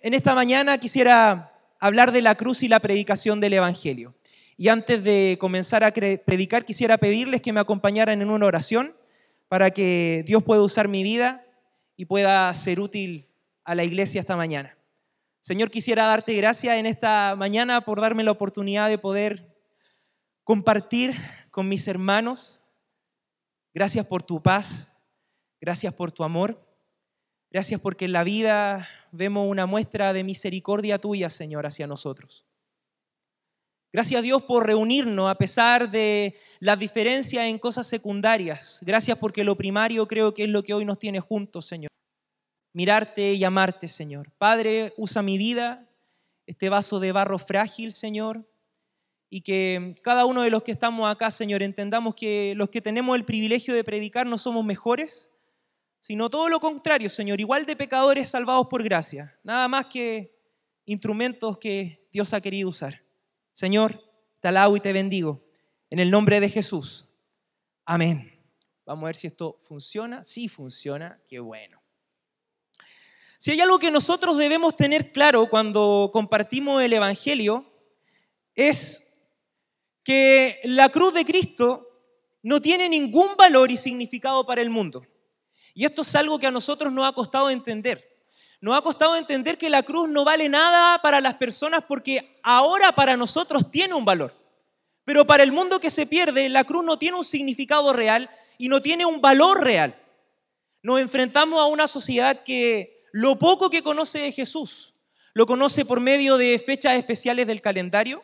En esta mañana quisiera hablar de la cruz y la predicación del Evangelio. Y antes de comenzar a predicar, quisiera pedirles que me acompañaran en una oración para que Dios pueda usar mi vida y pueda ser útil a la iglesia esta mañana. Señor, quisiera darte gracias en esta mañana por darme la oportunidad de poder compartir con mis hermanos. Gracias por tu paz, gracias por tu amor, gracias porque en la vida vemos una muestra de misericordia tuya, Señor, hacia nosotros. Gracias a Dios por reunirnos a pesar de las diferencias en cosas secundarias. Gracias porque lo primario creo que es lo que hoy nos tiene juntos, Señor. Mirarte y amarte, Señor. Padre, usa mi vida, este vaso de barro frágil, Señor, y que cada uno de los que estamos acá, Señor, entendamos que los que tenemos el privilegio de predicar no somos mejores, sino todo lo contrario, Señor, igual de pecadores salvados por gracia, nada más que instrumentos que Dios ha querido usar. Señor, te alabo y te bendigo, en el nombre de Jesús. Amén. Vamos a ver si esto funciona. Sí funciona, qué bueno. Si hay algo que nosotros debemos tener claro cuando compartimos el Evangelio, es que la cruz de Cristo no tiene ningún valor y significado para el mundo. Y esto es algo que a nosotros nos ha costado entender. Nos ha costado entender que la cruz no vale nada para las personas porque ahora para nosotros tiene un valor. Pero para el mundo que se pierde, la cruz no tiene un significado real y no tiene un valor real. Nos enfrentamos a una sociedad que lo poco que conoce de Jesús, lo conoce por medio de fechas especiales del calendario,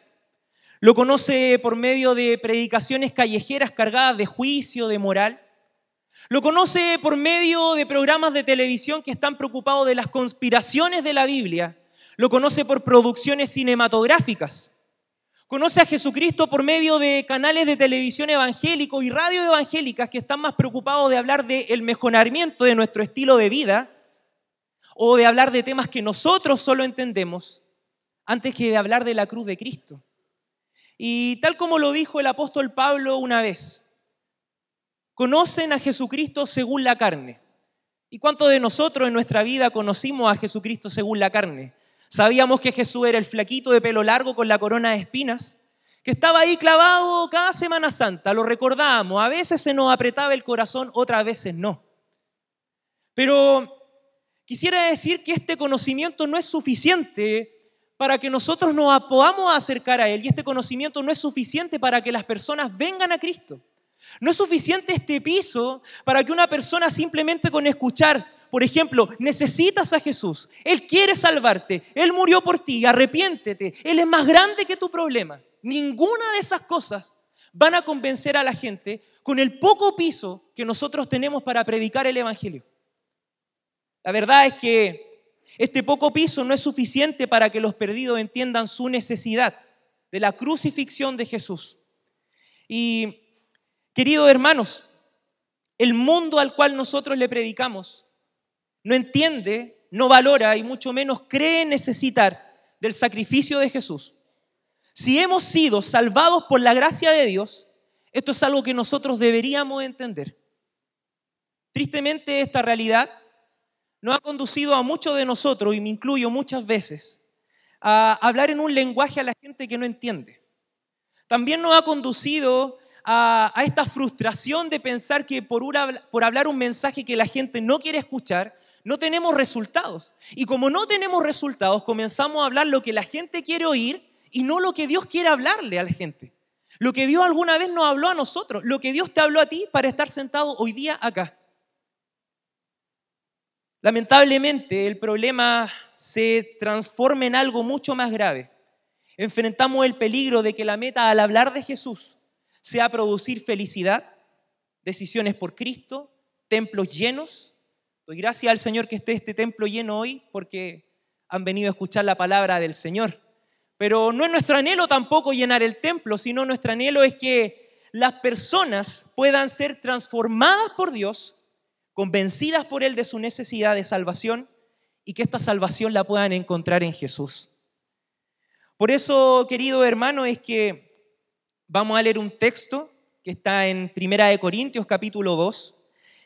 lo conoce por medio de predicaciones callejeras cargadas de juicio, de moral. Lo conoce por medio de programas de televisión que están preocupados de las conspiraciones de la Biblia. Lo conoce por producciones cinematográficas. Conoce a Jesucristo por medio de canales de televisión evangélicos y radio evangélicas que están más preocupados de hablar del mejoramiento de nuestro estilo de vida o de hablar de temas que nosotros solo entendemos antes que de hablar de la cruz de Cristo. Y tal como lo dijo el apóstol Pablo una vez, conocen a Jesucristo según la carne. ¿Y cuántos de nosotros en nuestra vida conocimos a Jesucristo según la carne? Sabíamos que Jesús era el flaquito de pelo largo con la corona de espinas, que estaba ahí clavado cada Semana Santa, lo recordábamos, a veces se nos apretaba el corazón, otras veces no. Pero quisiera decir que este conocimiento no es suficiente para que nosotros nos podamos acercar a Él, y este conocimiento no es suficiente para que las personas vengan a Cristo. No es suficiente este piso para que una persona simplemente con escuchar, por ejemplo, necesitas a Jesús, Él quiere salvarte, Él murió por ti, arrepiéntete, Él es más grande que tu problema. Ninguna de esas cosas van a convencer a la gente con el poco piso que nosotros tenemos para predicar el Evangelio. La verdad es que este poco piso no es suficiente para que los perdidos entiendan su necesidad de la crucifixión de Jesús. Y queridos hermanos, el mundo al cual nosotros le predicamos no entiende, no valora y mucho menos cree necesitar del sacrificio de Jesús. Si hemos sido salvados por la gracia de Dios, esto es algo que nosotros deberíamos entender. Tristemente, esta realidad nos ha conducido a muchos de nosotros, y me incluyo muchas veces, a hablar en un lenguaje a la gente que no entiende. También nos ha conducido a esta frustración de pensar que por hablar un mensaje que la gente no quiere escuchar, no tenemos resultados. Y como no tenemos resultados, comenzamos a hablar lo que la gente quiere oír y no lo que Dios quiere hablarle a la gente. Lo que Dios alguna vez nos habló a nosotros, lo que Dios te habló a ti para estar sentado hoy día acá. Lamentablemente, el problema se transforma en algo mucho más grave. Enfrentamos el peligro de que la meta al hablar de Jesús sea producir felicidad, decisiones por Cristo, templos llenos. Doy gracias al Señor que esté este templo lleno hoy porque han venido a escuchar la palabra del Señor. Pero no es nuestro anhelo tampoco llenar el templo, sino nuestro anhelo es que las personas puedan ser transformadas por Dios, convencidas por Él de su necesidad de salvación y que esta salvación la puedan encontrar en Jesús. Por eso, querido hermano, es que vamos a leer un texto que está en 1 Corintios capítulo 2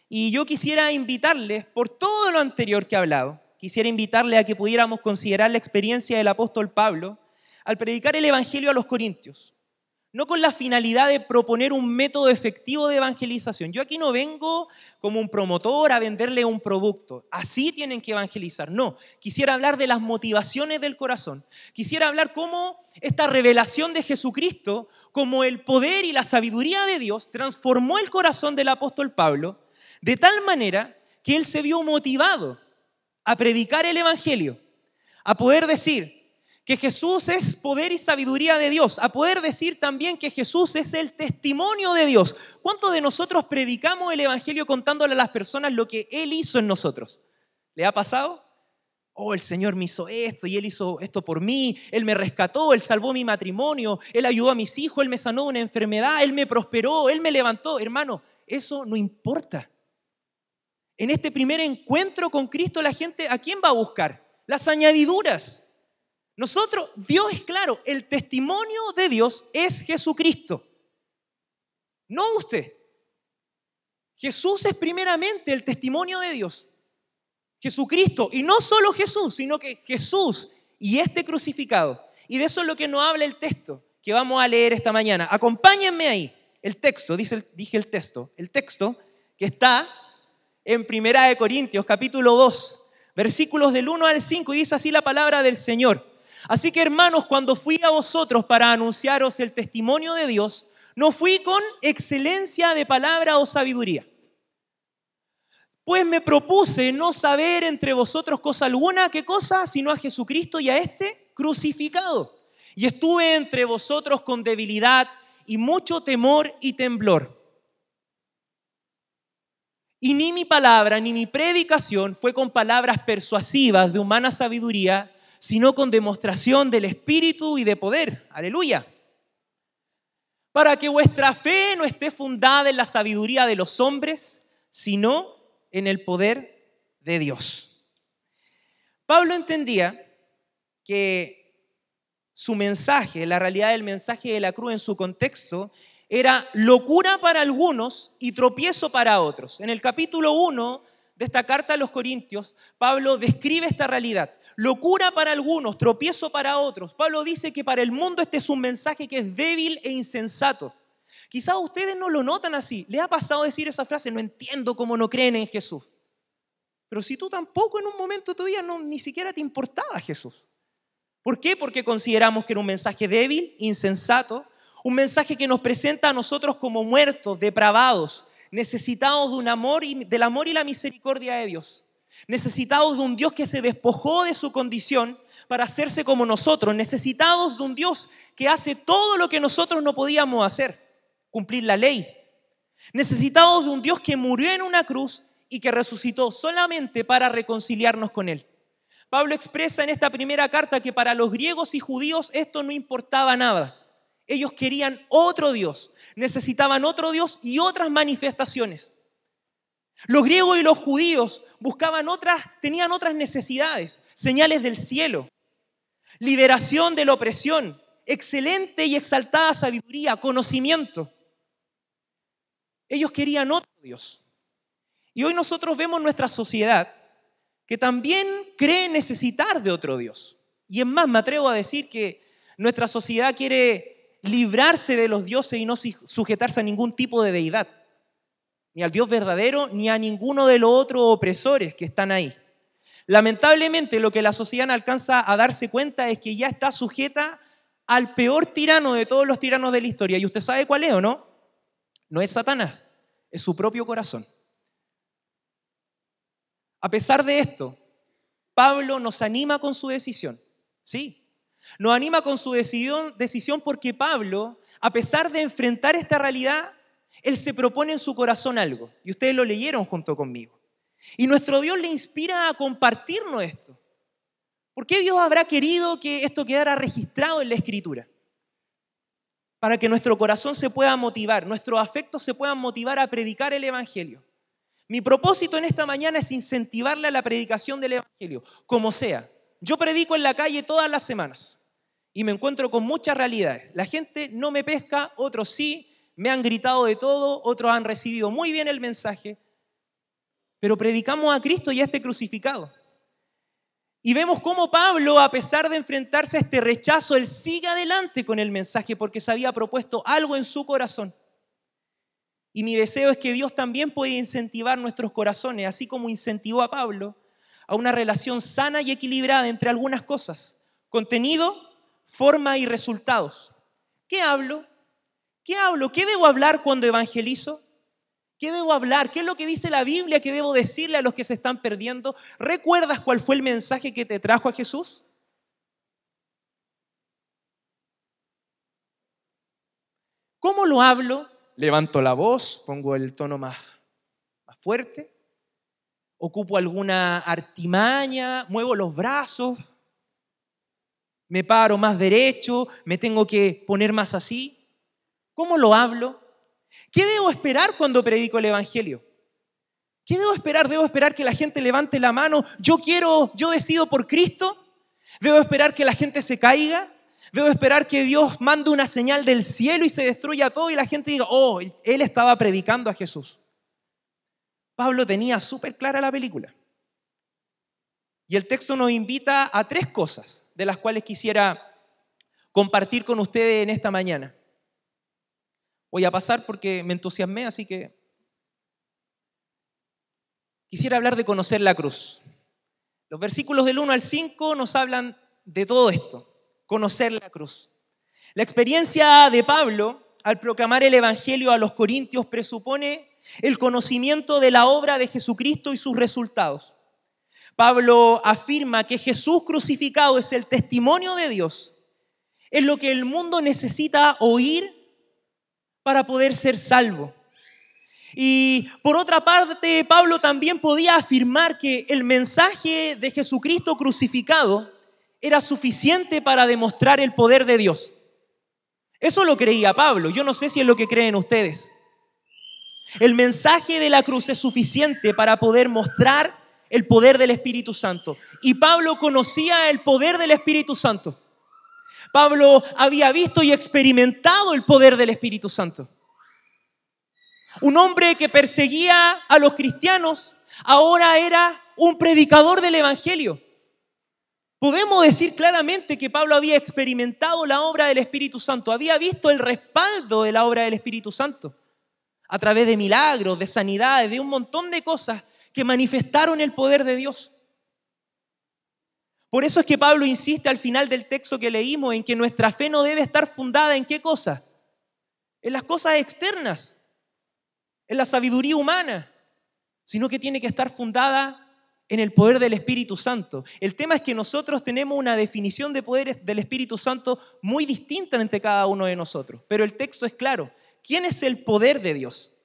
y yo quisiera invitarles por todo lo anterior que he hablado, quisiera invitarle a que pudiéramos considerar la experiencia del apóstol Pablo al predicar el Evangelio a los corintios. No con la finalidad de proponer un método efectivo de evangelización. Yo aquí no vengo como un promotor a venderle un producto. Así tienen que evangelizar. No, quisiera hablar de las motivaciones del corazón. Quisiera hablar cómo esta revelación de Jesucristo, como el poder y la sabiduría de Dios, transformó el corazón del apóstol Pablo de tal manera que él se vio motivado a predicar el Evangelio, a poder decir que Jesús es poder y sabiduría de Dios, a poder decir también que Jesús es el testimonio de Dios. ¿Cuántos de nosotros predicamos el Evangelio contándole a las personas lo que Él hizo en nosotros? ¿Le ha pasado? Oh, el Señor me hizo esto y Él hizo esto por mí, Él me rescató, Él salvó mi matrimonio, Él ayudó a mis hijos, Él me sanó de una enfermedad, Él me prosperó, Él me levantó. Hermano, eso no importa. En este primer encuentro con Cristo, la gente, ¿a quién va a buscar? Las añadiduras. Nosotros, Dios es claro, el testimonio de Dios es Jesucristo, no usted. Jesús es primeramente el testimonio de Dios, Jesucristo, y no solo Jesús, sino que Jesús y este crucificado. Y de eso es lo que nos habla el texto que vamos a leer esta mañana. Acompáñenme ahí, el texto, dije el texto que está en 1 Corintios, capítulo 2, versículos del 1 al 5, y dice así la palabra del Señor. Así que, hermanos, cuando fui a vosotros para anunciaros el testimonio de Dios, no fui con excelencia de palabra o sabiduría. Pues me propuse no saber entre vosotros cosa alguna, ¿qué cosa? Sino a Jesucristo y a este crucificado. Y estuve entre vosotros con debilidad y mucho temor y temblor. Y ni mi palabra ni mi predicación fue con palabras persuasivas de humana sabiduría, sino con demostración del Espíritu y de poder. ¡Aleluya! Para que vuestra fe no esté fundada en la sabiduría de los hombres, sino en el poder de Dios. Pablo entendía que su mensaje, la realidad del mensaje de la cruz en su contexto, era locura para algunos y tropiezo para otros. En el capítulo 1 de esta carta a los Corintios, Pablo describe esta realidad. Locura para algunos, tropiezo para otros. Pablo dice que para el mundo este es un mensaje que es débil e insensato. Quizás ustedes no lo notan así. ¿Les ha pasado decir esa frase? No entiendo cómo no creen en Jesús. Pero si tú tampoco en un momento de tu vida ni siquiera te importaba Jesús. ¿Por qué? Porque consideramos que era un mensaje débil, insensato, un mensaje que nos presenta a nosotros como muertos, depravados, necesitados de del amor y la misericordia de Dios. Necesitados de un Dios que se despojó de su condición para hacerse como nosotros. Necesitados de un Dios que hace todo lo que nosotros no podíamos hacer, cumplir la ley. Necesitados de un Dios que murió en una cruz y que resucitó solamente para reconciliarnos con Él. Pablo expresa en esta primera carta que para los griegos y judíos esto no importaba nada. Ellos querían otro Dios, necesitaban otro Dios y otras manifestaciones. Los griegos y los judíos tenían otras necesidades, señales del cielo, liberación de la opresión, excelente y exaltada sabiduría, conocimiento. Ellos querían otro Dios. Y hoy nosotros vemos nuestra sociedad que también cree necesitar de otro Dios. Y es más, me atrevo a decir que nuestra sociedad quiere librarse de los dioses y no sujetarse a ningún tipo de deidad. Ni al Dios verdadero, ni a ninguno de los otros opresores que están ahí. Lamentablemente, lo que la sociedad no alcanza a darse cuenta es que ya está sujeta al peor tirano de todos los tiranos de la historia. ¿Y usted sabe cuál es o no? No es Satanás, es su propio corazón. A pesar de esto, Pablo nos anima con su decisión. Sí, nos anima con su decisión porque Pablo, a pesar de enfrentar esta realidad, él se propone en su corazón algo. Y ustedes lo leyeron junto conmigo. Y nuestro Dios le inspira a compartirnos esto. ¿Por qué Dios habrá querido que esto quedara registrado en la Escritura? Para que nuestro corazón se pueda motivar, nuestros afectos se puedan motivar a predicar el Evangelio. Mi propósito en esta mañana es incentivarle a la predicación del Evangelio, como sea. Yo predico en la calle todas las semanas y me encuentro con muchas realidades. La gente no me pesca, otros sí, me han gritado de todo, otros han recibido muy bien el mensaje, pero predicamos a Cristo y a este crucificado. Y vemos cómo Pablo, a pesar de enfrentarse a este rechazo, él sigue adelante con el mensaje porque se había propuesto algo en su corazón. Y mi deseo es que Dios también pueda incentivar nuestros corazones, así como incentivó a Pablo, a una relación sana y equilibrada entre algunas cosas: contenido, forma y resultados. ¿Qué hablo? ¿Qué hablo? ¿Qué debo hablar cuando evangelizo? ¿Qué debo hablar? ¿Qué es lo que dice la Biblia que debo decirle a los que se están perdiendo? ¿Recuerdas cuál fue el mensaje que te trajo a Jesús? ¿Cómo lo hablo? ¿Levanto la voz? ¿Pongo el tono más fuerte? ¿Ocupo alguna artimaña? ¿Muevo los brazos? ¿Me paro más derecho? ¿Me tengo que poner más así? ¿Cómo lo hablo? ¿Qué debo esperar cuando predico el evangelio? ¿Qué debo esperar? ¿Debo esperar que la gente levante la mano? Yo decido por Cristo. ¿Debo esperar que la gente se caiga? ¿Debo esperar que Dios mande una señal del cielo y se destruya todo y la gente diga, oh, él estaba predicando a Jesús? Pablo tenía súper clara la película. Y el texto nos invita a 3 cosas, de las cuales quisiera compartir con ustedes en esta mañana. Voy a pasar porque me entusiasmé, así que quisiera hablar de conocer la cruz. Los versículos del 1 al 5 nos hablan de todo esto, conocer la cruz. La experiencia de Pablo al proclamar el evangelio a los corintios presupone el conocimiento de la obra de Jesucristo y sus resultados. Pablo afirma que Jesús crucificado es el testimonio de Dios, es lo que el mundo necesita oír para poder ser salvo. Y por otra parte, Pablo también podía afirmar que el mensaje de Jesucristo crucificado era suficiente para demostrar el poder de Dios. Eso lo creía Pablo. Yo no sé si es lo que creen ustedes. El mensaje de la cruz es suficiente para poder mostrar el poder del Espíritu Santo. Y Pablo conocía el poder del Espíritu Santo. Pablo había visto y experimentado el poder del Espíritu Santo. Un hombre que perseguía a los cristianos ahora era un predicador del evangelio. Podemos decir claramente que Pablo había experimentado la obra del Espíritu Santo, había visto el respaldo de la obra del Espíritu Santo a través de milagros, de sanidades, de un montón de cosas que manifestaron el poder de Dios. Por eso es que Pablo insiste al final del texto que leímos en que nuestra fe no debe estar fundada ¿en qué cosa? En las cosas externas, en la sabiduría humana, sino que tiene que estar fundada en el poder del Espíritu Santo. El tema es que nosotros tenemos una definición de poder del Espíritu Santo muy distinta entre cada uno de nosotros, pero el texto es claro. ¿Quién es el poder de Dios?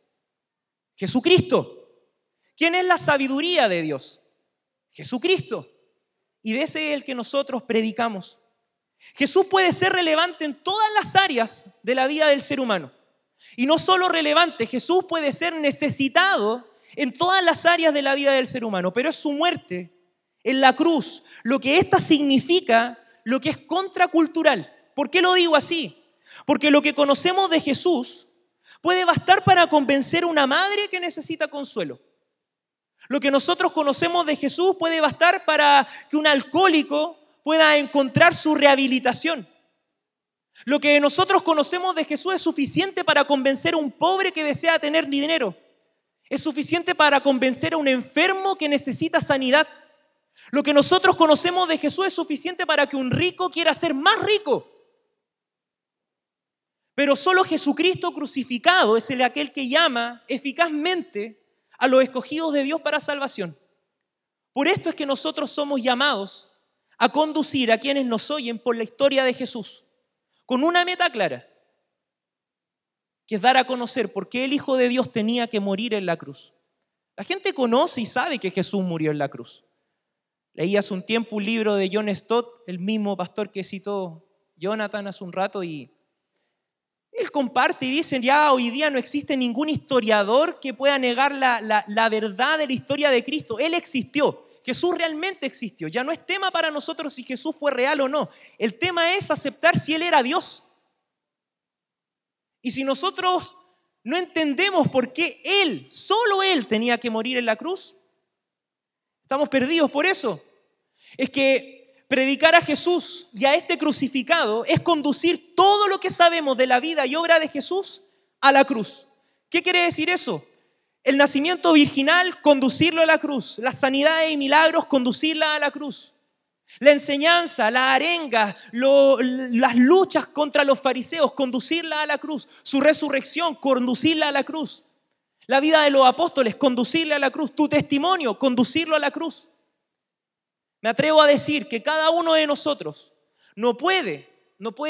Jesucristo. ¿Quién es la sabiduría de Dios? Jesucristo. Y de ese es el que nosotros predicamos. Jesús puede ser relevante en todas las áreas de la vida del ser humano. Y no solo relevante, Jesús puede ser necesitado en todas las áreas de la vida del ser humano, pero es su muerte en la cruz, lo que ésta significa, lo que es contracultural. ¿Por qué lo digo así? Porque lo que conocemos de Jesús puede bastar para convencer a una madre que necesita consuelo. Lo que nosotros conocemos de Jesús puede bastar para que un alcohólico pueda encontrar su rehabilitación. Lo que nosotros conocemos de Jesús es suficiente para convencer a un pobre que desea tener dinero. Es suficiente para convencer a un enfermo que necesita sanidad. Lo que nosotros conocemos de Jesús es suficiente para que un rico quiera ser más rico. Pero solo Jesucristo crucificado es aquel que llama eficazmente a los escogidos de Dios para salvación. Por esto es que nosotros somos llamados a conducir a quienes nos oyen por la historia de Jesús, con una meta clara, que es dar a conocer por qué el Hijo de Dios tenía que morir en la cruz. La gente conoce y sabe que Jesús murió en la cruz. Leí hace un tiempo un libro de John Stott, el mismo pastor que citó Jonathan hace un rato, y él comparte y dice, ya hoy día no existe ningún historiador que pueda negar la verdad de la historia de Cristo. Él existió, Jesús realmente existió. Ya no es tema para nosotros si Jesús fue real o no. El tema es aceptar si Él era Dios. Y si nosotros no entendemos por qué Él, solo Él tenía que morir en la cruz, estamos perdidos por eso. es que predicar a Jesús y a este crucificado es conducir todo lo que sabemos de la vida y obra de Jesús a la cruz. ¿Qué quiere decir eso? El nacimiento virginal, conducirlo a la cruz. Las sanidades y milagros, conducirla a la cruz. La enseñanza, la arenga, las luchas contra los fariseos, conducirla a la cruz. Su resurrección, conducirla a la cruz. La vida de los apóstoles, conducirla a la cruz. Tu testimonio, conducirlo a la cruz. Me atrevo a decir que cada uno de nosotros no puede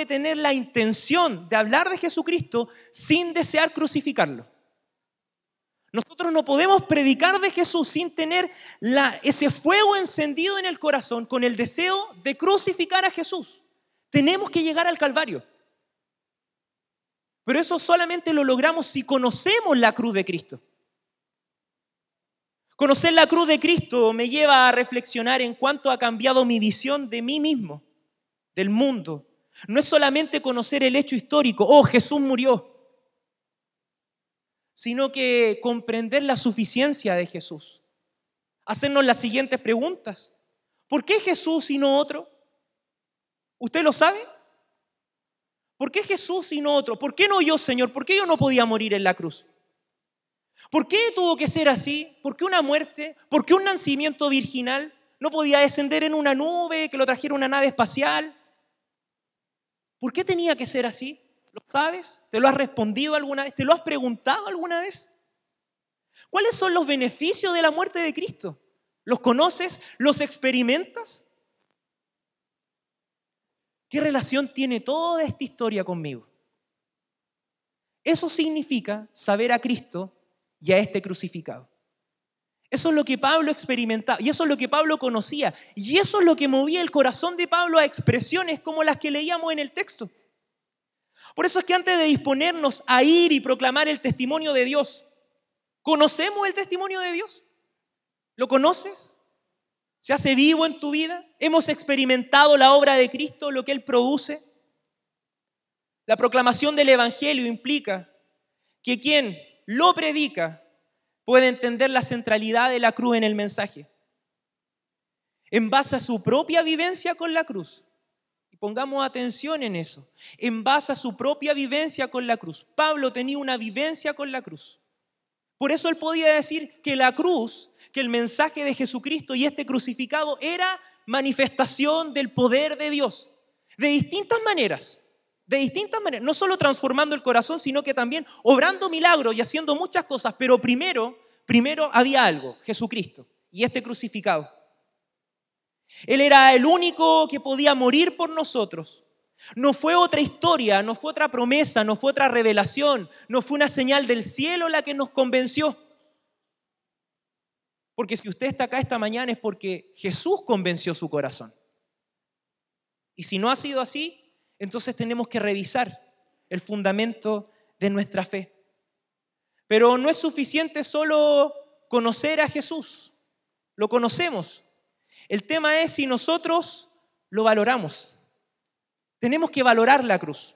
tener la intención de hablar de Jesucristo sin desear crucificarlo. Nosotros no podemos predicar de Jesús sin tener ese fuego encendido en el corazón con el deseo de crucificar a Jesús. Tenemos que llegar al Calvario. Pero eso solamente lo logramos si conocemos la cruz de Cristo. Conocer la cruz de Cristo me lleva a reflexionar en cuánto ha cambiado mi visión de mí mismo, del mundo. No es solamente conocer el hecho histórico, oh, Jesús murió, sino que comprender la suficiencia de Jesús. Hacernos las siguientes preguntas. ¿Por qué Jesús y no otro? ¿Usted lo sabe? ¿Por qué Jesús y no otro? ¿Por qué no yo, Señor? ¿Por qué yo no podía morir en la cruz? ¿Por qué tuvo que ser así? ¿Por qué una muerte? ¿Por qué un nacimiento virginal? ¿No podía descender en una nube, que lo trajera una nave espacial? ¿Por qué tenía que ser así? ¿Lo sabes? ¿Te lo has respondido alguna vez? ¿Te lo has preguntado alguna vez? ¿Cuáles son los beneficios de la muerte de Cristo? ¿Los conoces? ¿Los experimentas? ¿Qué relación tiene toda esta historia conmigo? Eso significa saber a Cristo y a este crucificado. Eso es lo que Pablo experimentaba y eso es lo que Pablo conocía y eso es lo que movía el corazón de Pablo a expresiones como las que leíamos en el texto. Por eso es que antes de disponernos a ir y proclamar el testimonio de Dios, ¿conocemos el testimonio de Dios? ¿Lo conoces? ¿Se hace vivo en tu vida? ¿Hemos experimentado la obra de Cristo, lo que Él produce? La proclamación del Evangelio implica que quien lo predica puede entender la centralidad de la cruz en el mensaje. En base a su propia vivencia con la cruz. Y pongamos atención en eso. En base a su propia vivencia con la cruz. Pablo tenía una vivencia con la cruz. Por eso él podía decir que la cruz, que el mensaje de Jesucristo y este crucificado era manifestación del poder de Dios. De distintas maneras, no solo transformando el corazón, sino que también obrando milagros y haciendo muchas cosas, pero primero había algo, Jesucristo y este crucificado. Él era el único que podía morir por nosotros. No fue otra historia, no fue otra promesa, no fue otra revelación, no fue una señal del cielo la que nos convenció. Porque si usted está acá esta mañana es porque Jesús convenció su corazón. Y si no ha sido así, entonces tenemos que revisar el fundamento de nuestra fe. Pero no es suficiente solo conocer a Jesús. Lo conocemos. El tema es si nosotros lo valoramos. Tenemos que valorar la cruz.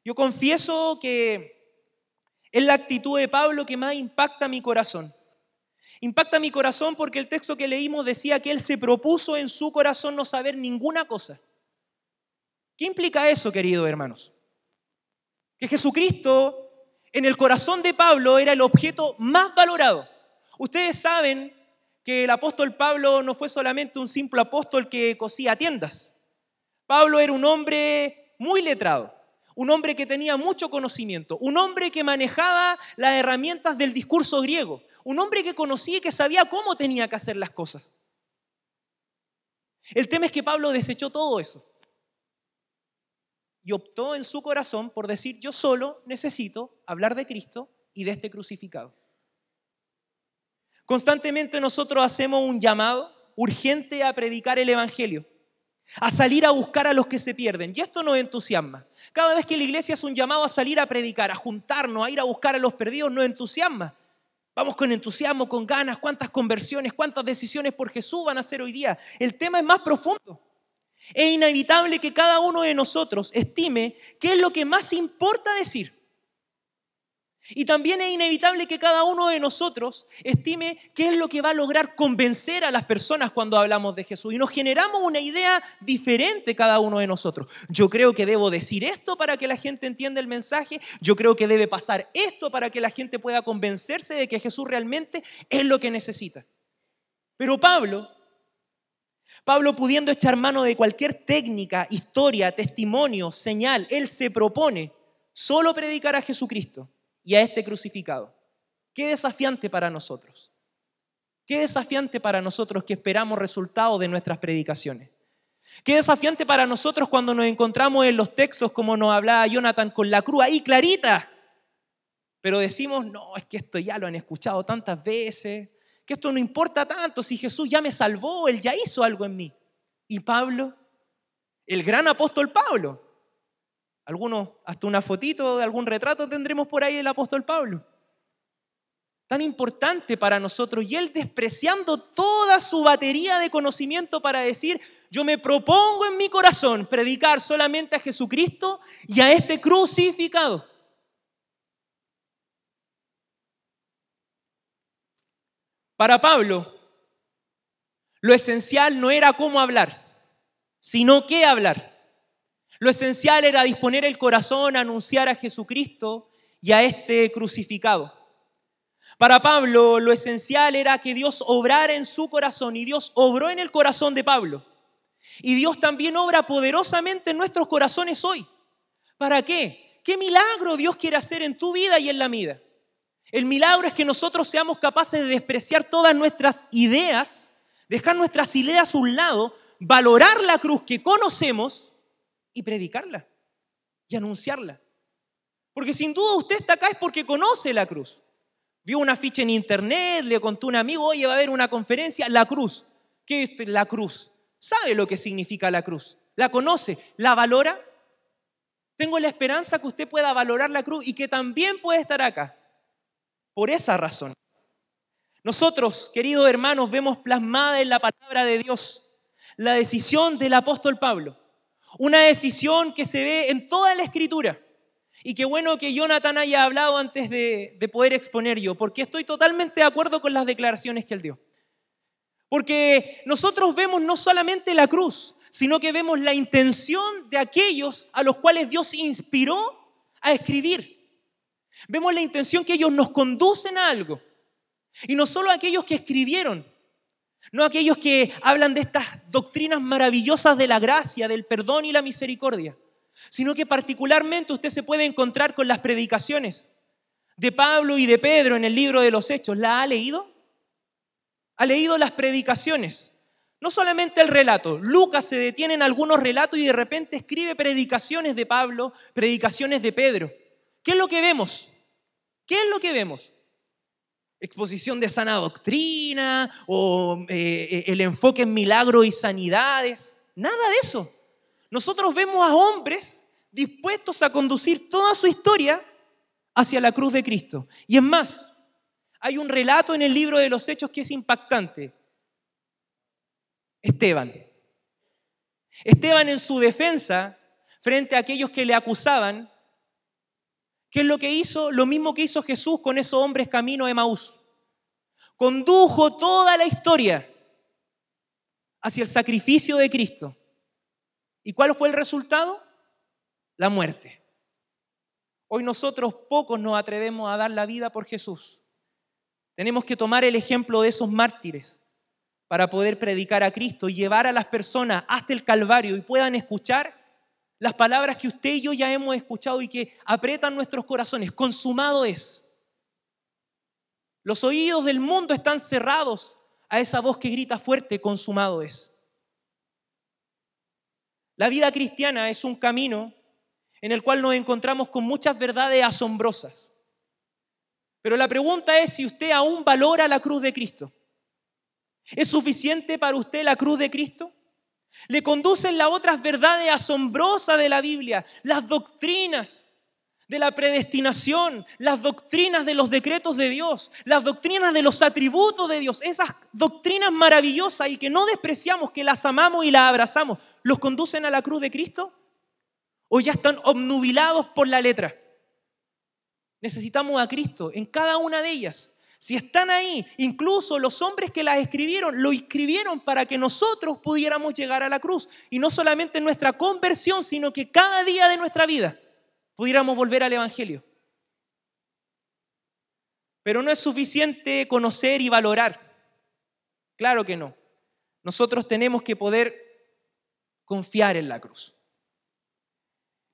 Yo confieso que es la actitud de Pablo que más impacta mi corazón. Impacta mi corazón porque el texto que leímos decía que él se propuso en su corazón no saber ninguna cosa. ¿Qué implica eso, queridos hermanos? Que Jesucristo en el corazón de Pablo era el objeto más valorado. Ustedes saben que el apóstol Pablo no fue solamente un simple apóstol que cosía tiendas. Pablo era un hombre muy letrado, un hombre que tenía mucho conocimiento, un hombre que manejaba las herramientas del discurso griego, un hombre que conocía y que sabía cómo tenía que hacer las cosas. El tema es que Pablo desechó todo eso y optó en su corazón por decir: yo solo necesito hablar de Cristo y de este crucificado. Constantemente nosotros hacemos un llamado urgente a predicar el Evangelio, a salir a buscar a los que se pierden. Y esto nos entusiasma. Cada vez que la iglesia hace un llamado a salir a predicar, a juntarnos, a ir a buscar a los perdidos, nos entusiasma. Vamos con entusiasmo, con ganas. ¿Cuántas conversiones, cuántas decisiones por Jesús van a hacer hoy día? El tema es más profundo. Es inevitable que cada uno de nosotros estime qué es lo que más importa decir. Y también es inevitable que cada uno de nosotros estime qué es lo que va a lograr convencer a las personas cuando hablamos de Jesús. Y nos generamos una idea diferente cada uno de nosotros. Yo creo que debo decir esto para que la gente entienda el mensaje. Yo creo que debe pasar esto para que la gente pueda convencerse de que Jesús realmente es lo que necesita. Pero Pablo, pudiendo echar mano de cualquier técnica, historia, testimonio, señal, él se propone solo predicar a Jesucristo y a este crucificado. Qué desafiante para nosotros. Qué desafiante para nosotros que esperamos resultados de nuestras predicaciones. Qué desafiante para nosotros cuando nos encontramos en los textos, como nos hablaba Jonathan, con la cruz ahí clarita. Pero decimos, no, es que esto ya lo han escuchado tantas veces, que esto no importa tanto, si Jesús ya me salvó, Él ya hizo algo en mí. Y Pablo, el gran apóstol Pablo, algunos hasta una fotito de algún retrato tendremos por ahí del apóstol Pablo. Tan importante para nosotros, y él despreciando toda su batería de conocimiento para decir, yo me propongo en mi corazón predicar solamente a Jesucristo y a este crucificado. Para Pablo, lo esencial no era cómo hablar, sino qué hablar. Lo esencial era disponer el corazón a anunciar a Jesucristo y a este crucificado. Para Pablo, lo esencial era que Dios obrara en su corazón, y Dios obró en el corazón de Pablo. Y Dios también obra poderosamente en nuestros corazones hoy. ¿Para qué? ¿Qué milagro Dios quiere hacer en tu vida y en la mía? El milagro es que nosotros seamos capaces de despreciar todas nuestras ideas, dejar nuestras ideas a un lado, valorar la cruz que conocemos y predicarla y anunciarla. Porque sin duda usted está acá es porque conoce la cruz. Vio un afiche en internet, le contó a un amigo, oye, va a haber una conferencia, la cruz. ¿Qué es la cruz? ¿Sabe lo que significa la cruz? ¿La conoce? ¿La valora? Tengo la esperanza que usted pueda valorar la cruz y que también puede estar acá. Por esa razón. Nosotros, queridos hermanos, vemos plasmada en la palabra de Dios la decisión del apóstol Pablo. Una decisión que se ve en toda la Escritura. Y qué bueno que Jonathan haya hablado antes de poder exponer yo, porque estoy totalmente de acuerdo con las declaraciones que él dio. Porque nosotros vemos no solamente la cruz, sino que vemos la intención de aquellos a los cuales Dios inspiró a escribir. Vemos la intención que ellos nos conducen a algo. Y no solo aquellos que escribieron, no aquellos que hablan de estas doctrinas maravillosas de la gracia, del perdón y la misericordia, sino que particularmente usted se puede encontrar con las predicaciones de Pablo y de Pedro en el libro de los Hechos. ¿La ha leído? ¿Ha leído las predicaciones? No solamente el relato. Lucas se detiene en algunos relatos y de repente escribe predicaciones de Pablo, predicaciones de Pedro. ¿Qué es lo que vemos? ¿Qué es lo que vemos? Exposición de sana doctrina o el enfoque en milagros y sanidades. Nada de eso. Nosotros vemos a hombres dispuestos a conducir toda su historia hacia la cruz de Cristo. Y es más, hay un relato en el libro de los Hechos que es impactante. Esteban en su defensa frente a aquellos que le acusaban, ¿qué es lo que hizo? Lo mismo que hizo Jesús con esos hombres camino a Emaús. Condujo toda la historia hacia el sacrificio de Cristo. ¿Y cuál fue el resultado? La muerte. Hoy nosotros pocos nos atrevemos a dar la vida por Jesús. Tenemos que tomar el ejemplo de esos mártires para poder predicar a Cristo y llevar a las personas hasta el Calvario y puedan escuchar las palabras que usted y yo ya hemos escuchado y que aprietan nuestros corazones. Consumado es. Los oídos del mundo están cerrados a esa voz que grita fuerte, consumado es. La vida cristiana es un camino en el cual nos encontramos con muchas verdades asombrosas. Pero la pregunta es si usted aún valora la cruz de Cristo. ¿Es suficiente para usted la cruz de Cristo? ¿Le conducen las otras verdades asombrosas de la Biblia? Las doctrinas de la predestinación, las doctrinas de los decretos de Dios, las doctrinas de los atributos de Dios, esas doctrinas maravillosas y que no despreciamos, que las amamos y las abrazamos, ¿los conducen a la cruz de Cristo? ¿O ya están obnubilados por la letra? Necesitamos a Cristo en cada una de ellas. Si están ahí, incluso los hombres que las escribieron, lo escribieron para que nosotros pudiéramos llegar a la cruz. Y no solamente en nuestra conversión, sino que cada día de nuestra vida pudiéramos volver al Evangelio. Pero no es suficiente conocer y valorar. Claro que no. Nosotros tenemos que poder confiar en la cruz.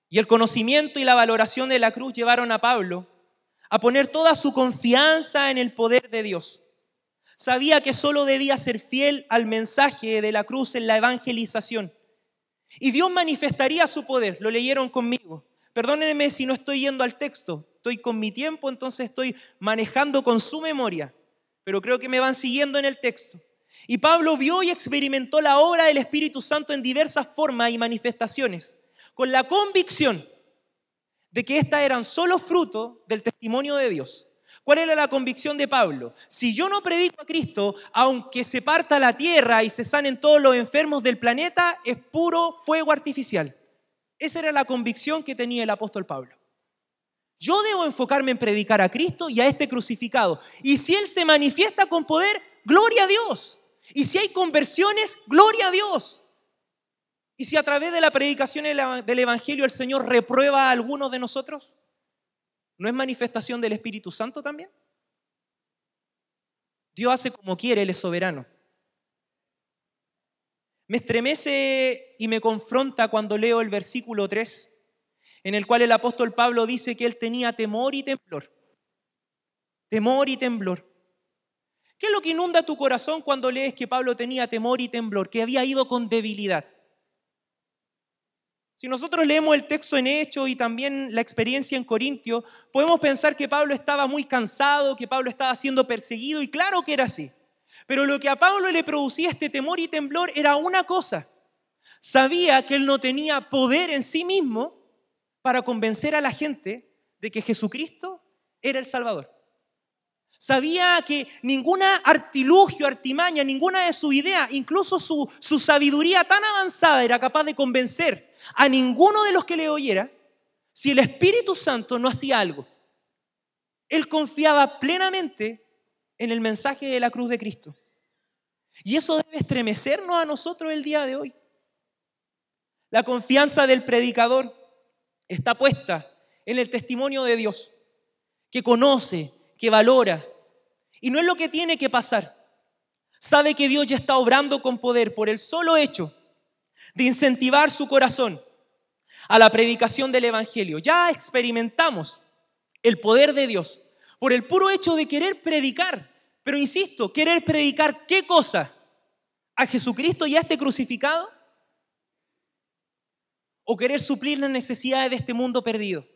Y el conocimiento y la valoración de la cruz llevaron a Pablo a poner toda su confianza en el poder de Dios. Sabía que solo debía ser fiel al mensaje de la cruz en la evangelización. Y Dios manifestaría su poder. Lo leyeron conmigo. Perdónenme si no estoy yendo al texto. Estoy con mi tiempo, entonces estoy manejando con su memoria. Pero creo que me van siguiendo en el texto. Y Pablo vio y experimentó la obra del Espíritu Santo en diversas formas y manifestaciones, con la convicción de que estas eran solo fruto del testimonio de Dios. ¿Cuál era la convicción de Pablo? Si yo no predico a Cristo, aunque se parta la tierra y se sanen todos los enfermos del planeta, es puro fuego artificial. Esa era la convicción que tenía el apóstol Pablo. Yo debo enfocarme en predicar a Cristo y a este crucificado. Y si Él se manifiesta con poder, gloria a Dios. Y si hay conversiones, gloria a Dios. Y si a través de la predicación del Evangelio el Señor reprueba a algunos de nosotros, ¿no es manifestación del Espíritu Santo también? Dios hace como quiere, Él es soberano. Me estremece y me confronta cuando leo el versículo 3, en el cual el apóstol Pablo dice que él tenía temor y temblor. Temor y temblor. ¿Qué es lo que inunda tu corazón cuando lees que Pablo tenía temor y temblor, que había ido con debilidad? Si nosotros leemos el texto en Hechos y también la experiencia en Corintios, podemos pensar que Pablo estaba muy cansado, que Pablo estaba siendo perseguido, y claro que era así. Pero lo que a Pablo le producía este temor y temblor era una cosa. Sabía que él no tenía poder en sí mismo para convencer a la gente de que Jesucristo era el Salvador. Sabía que ninguna artilugio, artimaña, ninguna de sus ideas, incluso su sabiduría tan avanzada era capaz de convencer a ninguno de los que le oyera si el Espíritu Santo no hacía algo. Él confiaba plenamente en el mensaje de la cruz de Cristo. Y eso debe estremecernos a nosotros el día de hoy. La confianza del predicador está puesta en el testimonio de Dios, que conoce, que valora, y no es lo que tiene que pasar. Sabe que Dios ya está obrando con poder por el solo hecho de incentivar su corazón a la predicación del Evangelio. Ya experimentamos el poder de Dios por el puro hecho de querer predicar. Pero insisto, ¿querer predicar qué cosa? ¿A Jesucristo y a este crucificado? ¿O querer suplir las necesidades de este mundo perdido?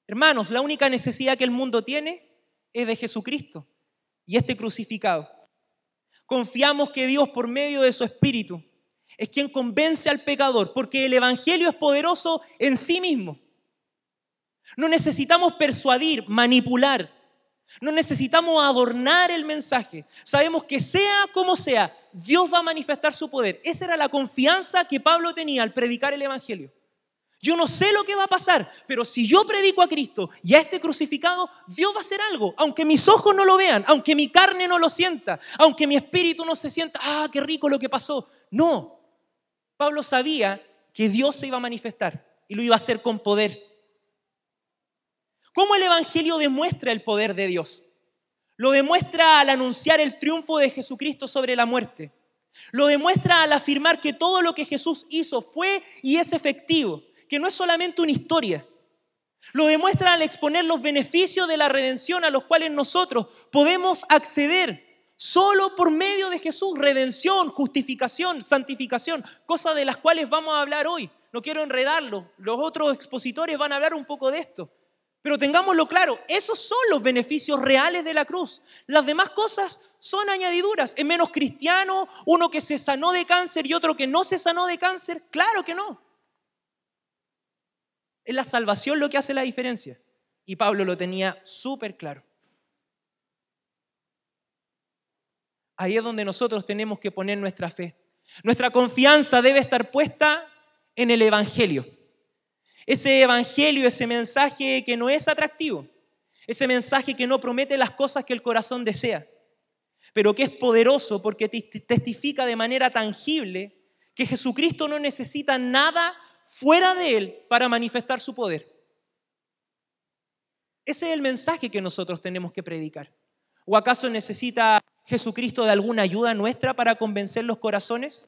Hermanos, la única necesidad que el mundo tiene es de Jesucristo y este crucificado. Confiamos que Dios, por medio de su Espíritu, es quien convence al pecador, porque el Evangelio es poderoso en sí mismo. No necesitamos persuadir, manipular. No necesitamos adornar el mensaje. Sabemos que sea como sea, Dios va a manifestar su poder. Esa era la confianza que Pablo tenía al predicar el Evangelio. Yo no sé lo que va a pasar, pero si yo predico a Cristo y a este crucificado, Dios va a hacer algo, aunque mis ojos no lo vean, aunque mi carne no lo sienta, aunque mi espíritu no se sienta, qué rico lo que pasó. No, Pablo sabía que Dios se iba a manifestar y lo iba a hacer con poder. ¿Cómo el Evangelio demuestra el poder de Dios? Lo demuestra al anunciar el triunfo de Jesucristo sobre la muerte. Lo demuestra al afirmar que todo lo que Jesús hizo fue y es efectivo, que no es solamente una historia. Lo demuestra al exponer los beneficios de la redención a los cuales nosotros podemos acceder solo por medio de Jesús. Redención, justificación, santificación, cosas de las cuales vamos a hablar hoy. No quiero enredarlo, los otros expositores van a hablar un poco de esto. Pero tengámoslo claro, esos son los beneficios reales de la cruz. Las demás cosas son añadiduras. ¿Es menos cristiano uno que se sanó de cáncer y otro que no se sanó de cáncer? Claro que no. Es la salvación lo que hace la diferencia. Y Pablo lo tenía súper claro. Ahí es donde nosotros tenemos que poner nuestra fe. Nuestra confianza debe estar puesta en el Evangelio. Ese Evangelio, ese mensaje que no es atractivo. Ese mensaje que no promete las cosas que el corazón desea, pero que es poderoso porque testifica de manera tangible que Jesucristo no necesita nada fuera de Él para manifestar su poder. Ese es el mensaje que nosotros tenemos que predicar. ¿O acaso necesita Jesucristo de alguna ayuda nuestra para convencer los corazones?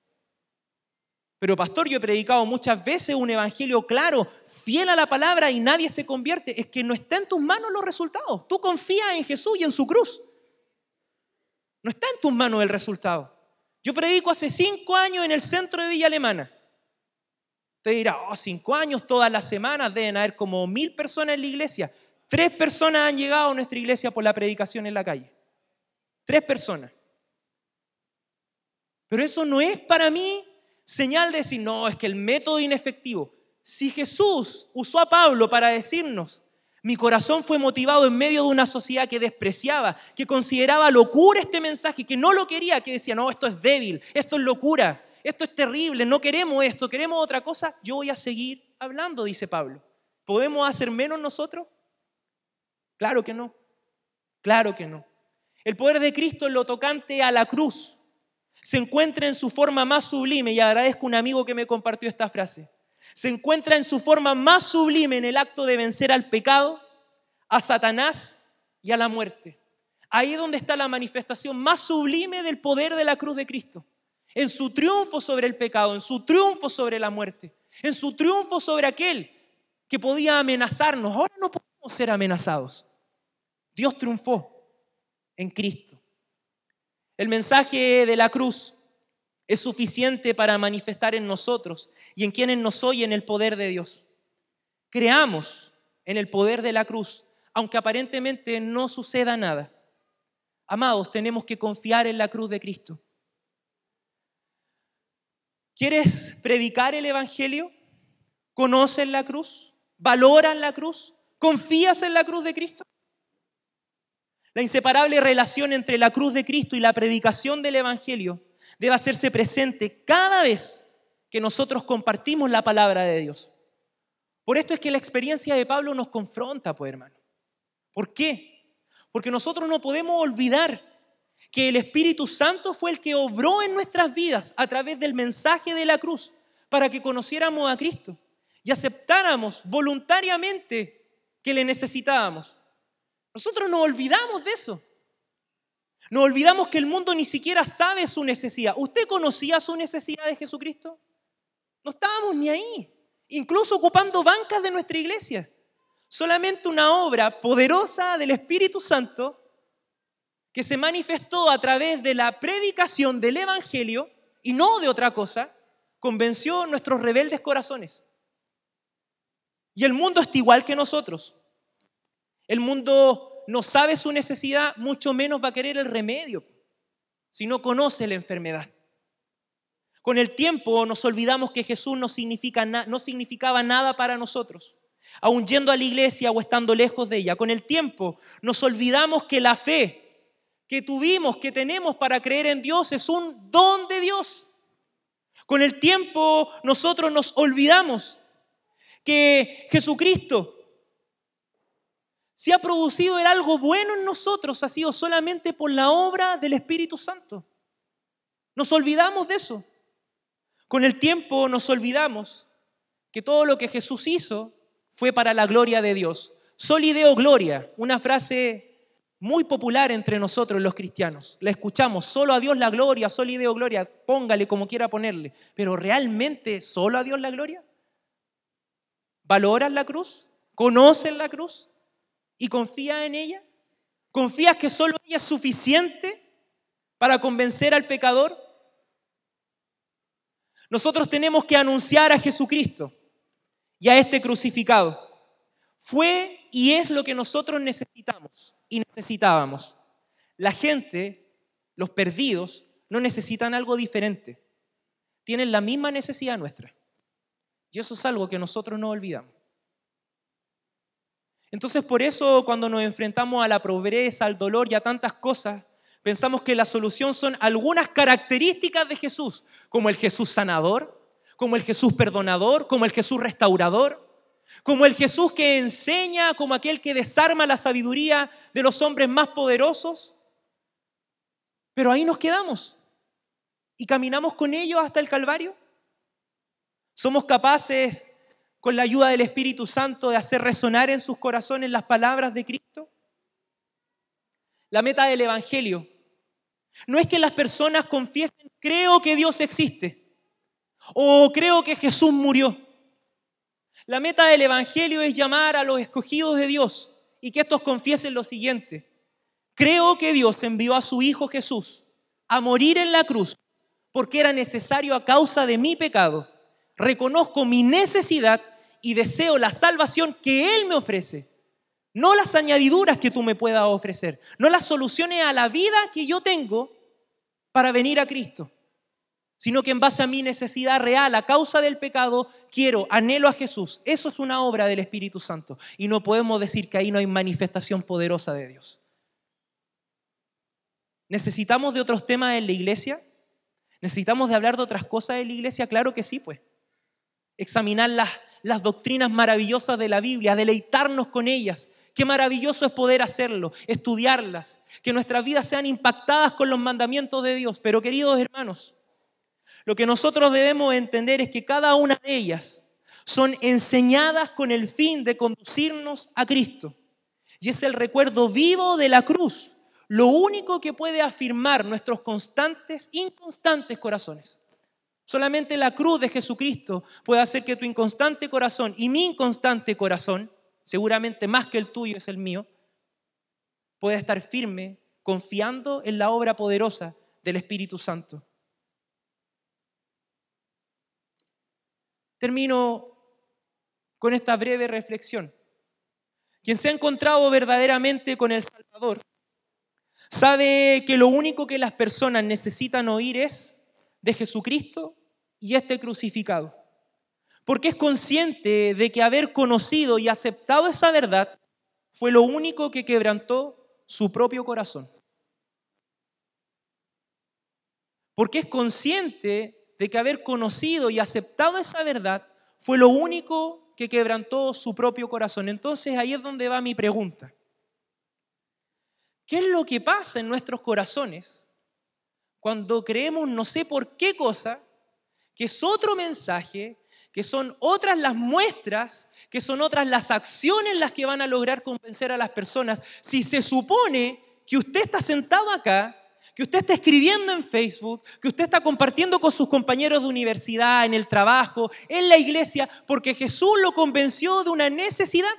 Pero pastor, yo he predicado muchas veces un evangelio claro, fiel a la palabra y nadie se convierte. Es que no está en tus manos los resultados. Tú confías en Jesús y en su cruz. No está en tus manos el resultado. Yo predico hace 5 años en el centro de Villa Alemana. Te dirá, 5 años, todas las semanas deben haber como 1000 personas en la iglesia. 3 personas han llegado a nuestra iglesia por la predicación en la calle. 3 personas. Pero eso no es para mí señal de decir, no, es que el método es inefectivo. Si Jesús usó a Pablo para decirnos, mi corazón fue motivado en medio de una sociedad que despreciaba, que consideraba locura este mensaje, que no lo quería, que decía, no, esto es débil, esto es locura, esto es terrible, no queremos esto, queremos otra cosa, yo voy a seguir hablando, dice Pablo. ¿Podemos hacer menos nosotros? Claro que no, claro que no. El poder de Cristo en lo tocante a la cruz se encuentra en su forma más sublime, y agradezco a un amigo que me compartió esta frase. Se encuentra en su forma más sublime en el acto de vencer al pecado, a Satanás y a la muerte. Ahí es donde está la manifestación más sublime del poder de la cruz de Cristo. En su triunfo sobre el pecado, en su triunfo sobre la muerte, en su triunfo sobre aquel que podía amenazarnos. Ahora no podemos ser amenazados. Dios triunfó en Cristo. El mensaje de la cruz es suficiente para manifestar en nosotros y en quienes nos oyen el poder de Dios. Creamos en el poder de la cruz, aunque aparentemente no suceda nada. Amados, tenemos que confiar en la cruz de Cristo. ¿Quieres predicar el evangelio? ¿Conoces la cruz? ¿Valoras la cruz? ¿Confías en la cruz de Cristo? La inseparable relación entre la cruz de Cristo y la predicación del evangelio debe hacerse presente cada vez que nosotros compartimos la palabra de Dios. Por esto es que la experiencia de Pablo nos confronta, pues, hermano. ¿Por qué? Porque nosotros no podemos olvidar que el Espíritu Santo fue el que obró en nuestras vidas a través del mensaje de la cruz para que conociéramos a Cristo y aceptáramos voluntariamente que le necesitábamos. Nosotros nos olvidamos de eso. Nos olvidamos que el mundo ni siquiera sabe su necesidad. ¿Usted conocía su necesidad de Jesucristo? No estábamos ni ahí, incluso ocupando bancas de nuestra iglesia. Solamente una obra poderosa del Espíritu Santo que se manifestó a través de la predicación del evangelio y no de otra cosa, convenció nuestros rebeldes corazones. Y el mundo está igual que nosotros. El mundo no sabe su necesidad, mucho menos va a querer el remedio si no conoce la enfermedad. Con el tiempo nos olvidamos que Jesús no significaba nada para nosotros, aun yendo a la iglesia o estando lejos de ella. Con el tiempo nos olvidamos que la fe que tuvimos, que tenemos para creer en Dios es un don de Dios. Con el tiempo nosotros nos olvidamos que Jesucristo, si ha producido algo bueno en nosotros, ha sido solamente por la obra del Espíritu Santo. Nos olvidamos de eso. Con el tiempo nos olvidamos que todo lo que Jesús hizo fue para la gloria de Dios. Soli Deo Gloria, una frase muy popular entre nosotros los cristianos. La escuchamos, solo a Dios la gloria, Soli Deo Gloria, póngale como quiera ponerle. Pero ¿realmente solo a Dios la gloria? ¿Valoras la cruz? ¿Conoces la cruz? ¿Y confías en ella? ¿Confías que solo ella es suficiente para convencer al pecador? Nosotros tenemos que anunciar a Jesucristo y a este crucificado. Fue y es lo que nosotros necesitamos y necesitábamos. La gente, los perdidos, no necesitan algo diferente. Tienen la misma necesidad nuestra. Y eso es algo que nosotros no olvidamos. Entonces, por eso, cuando nos enfrentamos a la pobreza, al dolor y a tantas cosas, pensamos que la solución son algunas características de Jesús, como el Jesús sanador, como el Jesús perdonador, como el Jesús restaurador, como el Jesús que enseña, como aquel que desarma la sabiduría de los hombres más poderosos. Pero ahí nos quedamos y caminamos con ellos hasta el Calvario. ¿Somos capaces, con la ayuda del Espíritu Santo, de hacer resonar en sus corazones las palabras de Cristo? La meta del Evangelio no es que las personas confiesen, creo que Dios existe o creo que Jesús murió. La meta del Evangelio es llamar a los escogidos de Dios y que estos confiesen lo siguiente: creo que Dios envió a su Hijo Jesús a morir en la cruz porque era necesario a causa de mi pecado. Reconozco mi necesidad y deseo la salvación que Él me ofrece. No las añadiduras que tú me puedas ofrecer, no las soluciones a la vida que yo tengo para venir a Cristo, sino que en base a mi necesidad real, a causa del pecado, anhelo a Jesús. Eso es una obra del Espíritu Santo y no podemos decir que ahí no hay manifestación poderosa de Dios. ¿Necesitamos de otros temas en la iglesia? ¿Necesitamos de hablar de otras cosas en la iglesia? Claro que sí, pues. Examinar las doctrinas maravillosas de la Biblia, deleitarnos con ellas. Qué maravilloso es poder hacerlo, estudiarlas, que nuestras vidas sean impactadas con los mandamientos de Dios. Pero queridos hermanos, lo que nosotros debemos entender es que cada una de ellas son enseñadas con el fin de conducirnos a Cristo. Y es el recuerdo vivo de la cruz lo único que puede afirmar nuestros inconstantes corazones. Solamente la cruz de Jesucristo puede hacer que tu inconstante corazón y mi inconstante corazón, seguramente más que el tuyo es el mío, pueda estar firme, confiando en la obra poderosa del Espíritu Santo. Termino con esta breve reflexión. Quien se ha encontrado verdaderamente con el Salvador sabe que lo único que las personas necesitan oír es de Jesucristo y este crucificado. Porque es consciente de que haber conocido y aceptado esa verdad fue lo único que quebrantó su propio corazón. Porque es consciente de que haber conocido y aceptado esa verdad fue lo único que quebrantó su propio corazón. Entonces ahí es donde va mi pregunta. ¿Qué es lo que pasa en nuestros corazones cuando creemos no sé por qué cosa, que es otro mensaje, que son otras las muestras, que son otras las acciones las que van a lograr convencer a las personas? Si se supone que usted está sentado acá, que usted está escribiendo en Facebook, que usted está compartiendo con sus compañeros de universidad, en el trabajo, en la iglesia, porque Jesús lo convenció de una necesidad,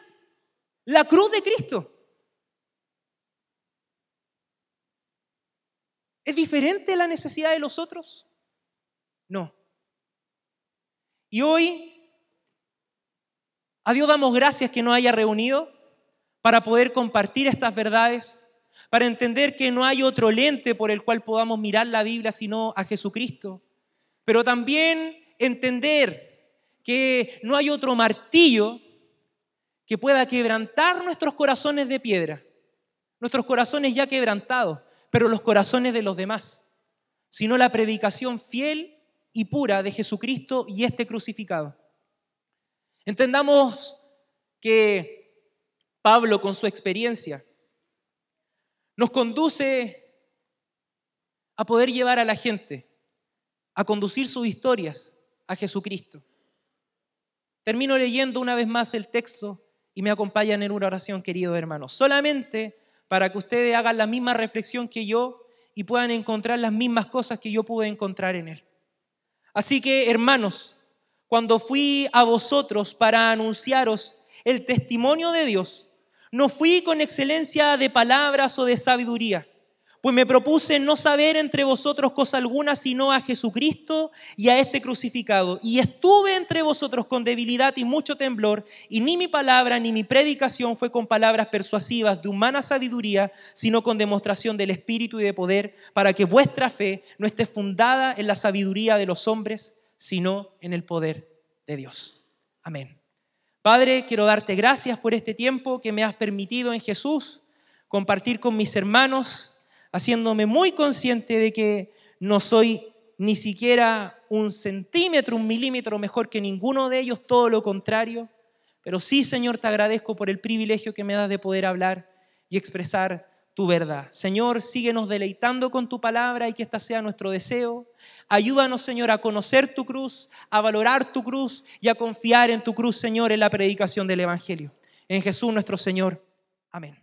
la cruz de Cristo. ¿Es diferente la necesidad de los otros? No. Y hoy, a Dios damos gracias que nos haya reunido para poder compartir estas verdades, para entender que no hay otro lente por el cual podamos mirar la Biblia sino a Jesucristo, pero también entender que no hay otro martillo que pueda quebrantar nuestros corazones de piedra, nuestros corazones ya quebrantados, pero los corazones de los demás, sino la predicación fiel y pura de Jesucristo y este crucificado. Entendamos que Pablo, con su experiencia, nos conduce a poder llevar a la gente, a conducir sus historias a Jesucristo. Termino leyendo una vez más el texto y me acompañan en una oración, queridos hermanos, solamente para que ustedes hagan la misma reflexión que yo y puedan encontrar las mismas cosas que yo pude encontrar en él. Así que, hermanos, cuando fui a vosotros para anunciaros el testimonio de Dios, no fui con excelencia de palabras o de sabiduría, pues me propuse no saber entre vosotros cosa alguna sino a Jesucristo y a este crucificado. Y estuve entre vosotros con debilidad y mucho temblor, y ni mi palabra ni mi predicación fue con palabras persuasivas de humana sabiduría, sino con demostración del Espíritu y de poder, para que vuestra fe no esté fundada en la sabiduría de los hombres, sino en el poder de Dios. Amén. Padre, quiero darte gracias por este tiempo que me has permitido en Jesús compartir con mis hermanos, haciéndome muy consciente de que no soy ni siquiera un centímetro, un milímetro mejor que ninguno de ellos, todo lo contrario, Pero sí, Señor, te agradezco por el privilegio que me das de poder hablar y expresar tu verdad. Señor, síguenos deleitando con tu palabra y que esta sea nuestro deseo. Ayúdanos, Señor, a conocer tu cruz, a valorar tu cruz y a confiar en tu cruz, Señor, en la predicación del Evangelio. En Jesús nuestro Señor. Amén.